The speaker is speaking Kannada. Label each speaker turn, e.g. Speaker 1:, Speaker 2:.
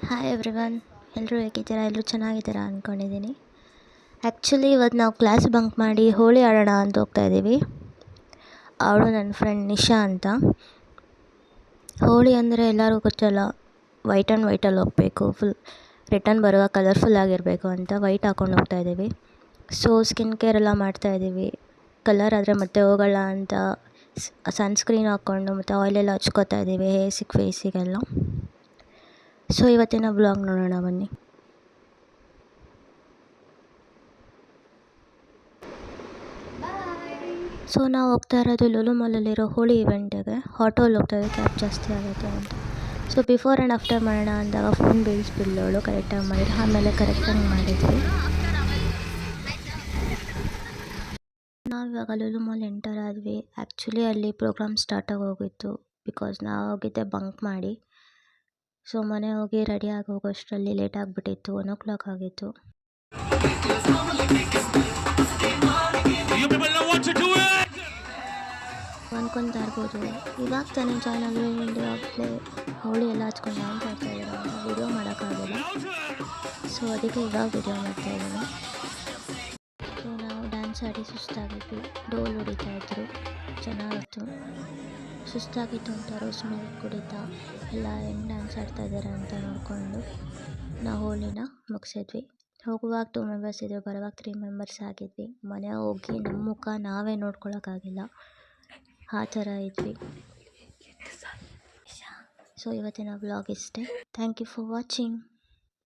Speaker 1: ಹಾಯ್ ಎವ್ರಿವನ್, ಎಲ್ಲರೂ ಹೇಗಿದ್ದೀರಾ? ಎಲ್ಲರೂ ಚೆನ್ನಾಗಿದ್ದೀರಾ ಅಂದ್ಕೊಂಡಿದ್ದೀನಿ. ಆ್ಯಕ್ಚುಲಿ ಇವತ್ತು ನಾವು ಕ್ಲಾಸ್ ಬಂಕ್ ಮಾಡಿ ಹೋಳಿ ಆಡೋಣ ಅಂತ ಹೋಗ್ತಾಯಿದ್ದೀವಿ. ಅವಳು ನನ್ನ ಫ್ರೆಂಡ್ ನಿಶಾ ಅಂತ. ಹೋಳಿ ಅಂದರೆ ಎಲ್ಲರಿಗೂ ಗೊತ್ತಲ್ಲ, ವೈಟ್ ಆ್ಯಂಡ್ ವೈಟಲ್ಲಿ ಹೋಗಬೇಕು, ಫುಲ್ ರಿಟರ್ನ್ ಬರುವಾಗ ಕಲರ್ಫುಲ್ ಆಗಿರಬೇಕು ಅಂತ ವೈಟ್ ಹಾಕ್ಕೊಂಡು ಹೋಗ್ತಾಯಿದ್ದೀವಿ. ಸೊ ಸ್ಕಿನ್ ಕೇರ್ ಎಲ್ಲ ಮಾಡ್ತಾಯಿದ್ದೀವಿ. ಕಲರ್ ಆದರೆ ಮತ್ತೆ ಹೋಗೋಲ್ಲ ಅಂತ ಸನ್ಸ್ಕ್ರೀನ್ ಹಾಕ್ಕೊಂಡು ಮತ್ತು ಆಯಿಲೆಲ್ಲ ಹಚ್ಕೋತಾ ಇದ್ದೀವಿ ಹೇರ್ಸಿಗೆ ಫೇಸಿಗೆಲ್ಲ. ಸೊ ಇವತ್ತಿನ ಬ್ಲಾಗ್ ನೋಡೋಣ ಬನ್ನಿ. ಸೊ ನಾವು ಹೋಗ್ತಾ ಇರೋದು ಲುಲು ಮಾಲಲ್ಲಿರೋ ಹೋಳಿ ಇವೆಂಟಿಗೆ. ಆಟೋಲ್ಲಿ ಹೋಗ್ತಾ ಇದ್ದೀವಿ, ಕ್ಯಾಬ್ ಜಾಸ್ತಿ ಆಗುತ್ತೆ ಅಂತ. ಸೊ ಬಿಫೋರ್ ಆ್ಯಂಡ್ ಆಫ್ಟರ್ ಮಾಡೋಣ ಅಂದಾಗ ಫೋನ್ ಬೀಳಿಸ್ಬಿಡ್ಲವಳು, ಕರೆಕ್ಟಾಗಿ ಮಾಡಿದ್ರು. ಆಮೇಲೆ ಕರೆಕ್ಟಾಗಿ ಮಾಡಿದ್ವಿ. ನಾವು ಇವಾಗ ಲುಲು ಮಾಲ್ ಎಂಟರ್ ಆದ್ವಿ. ಆ್ಯಕ್ಚುಲಿ ಅಲ್ಲಿ ಪ್ರೋಗ್ರಾಮ್ ಸ್ಟಾರ್ಟ್ ಆಗೋಗಿತ್ತು, ಬಿಕಾಸ್ ನಾವು ಹೋಗಿದ್ದೆ ಬಂಕ್ ಮಾಡಿ. ಸೊ ಮನೆ ಹೋಗಿ ರೆಡಿಯಾಗಿ ಹೋಗೋಷ್ಟರಲ್ಲಿ ಲೇಟ್ ಆಗಿಬಿಟ್ಟಿತ್ತು, 1 ಆಗಿತ್ತು. ಅನ್ಕೊತಾ ಇರ್ಬೋದು, ಇವಾಗ ತಾನೇ ಜಾಯ್ನ್ ಆಗಿ ಆಗಲೇ ಹೋಳಿ ಎಲ್ಲ ಹಚ್ಕೊಂಡು ಡ್ಯಾನ್ಸ್ ಆಡ್ತಾಯಿದ್ದೀರ ಅಂತ ವಿಡಿಯೋ ಮಾಡೋಕ್ಕಾಗಲ್ಲ. ಸೊ ಅದಕ್ಕೆ ಇವಾಗ ವಿಡಿಯೋ ಮಾಡ್ತಾಯಿದ್ದೀನಿ. ಸೊ ನಾವು ಡ್ಯಾನ್ಸ್ ಆಡಿ ಸುಸ್ತಾಗಿದ್ವಿ, ಡೋಲ್ ಹೊಡಿತಾಯಿದ್ರು, ಚೆನ್ನಾಗಿತ್ತು. ಸುಸ್ತಾಗಿತ್ತು ಅಂತ ರೋಸ್ ಮಿಲ್ಕ್ ಕುಡಿತಾ ಎಲ್ಲ ಹೆಂಗೆ ಡ್ಯಾನ್ಸ್ ಆಡ್ತಾಯಿದ್ದಾರೆ ಅಂತ ನೋಡಿಕೊಂಡು ನಾವು ಹೋಳಿನ ಮುಗಿಸಿದ್ವಿ. ಹೋಗುವಾಗ 2 ಮೆಂಬರ್ಸ್ ಇದ್ದರು, ಬರುವಾಗ 3 ಮೆಂಬರ್ಸ್ ಆಗಿದ್ವಿ. ಮನೆ ಹೋಗಿ ನಮ್ಮ ಮುಖ ನಾವೇ ನೋಡ್ಕೊಳಕ್ಕಾಗಿಲ್ಲ, ಆ ಥರ ಇದ್ವಿ. ಸೊ ಇವತ್ತಿನ ವ್ಲಾಗ್ ಇಷ್ಟೇ. Thank you for watching.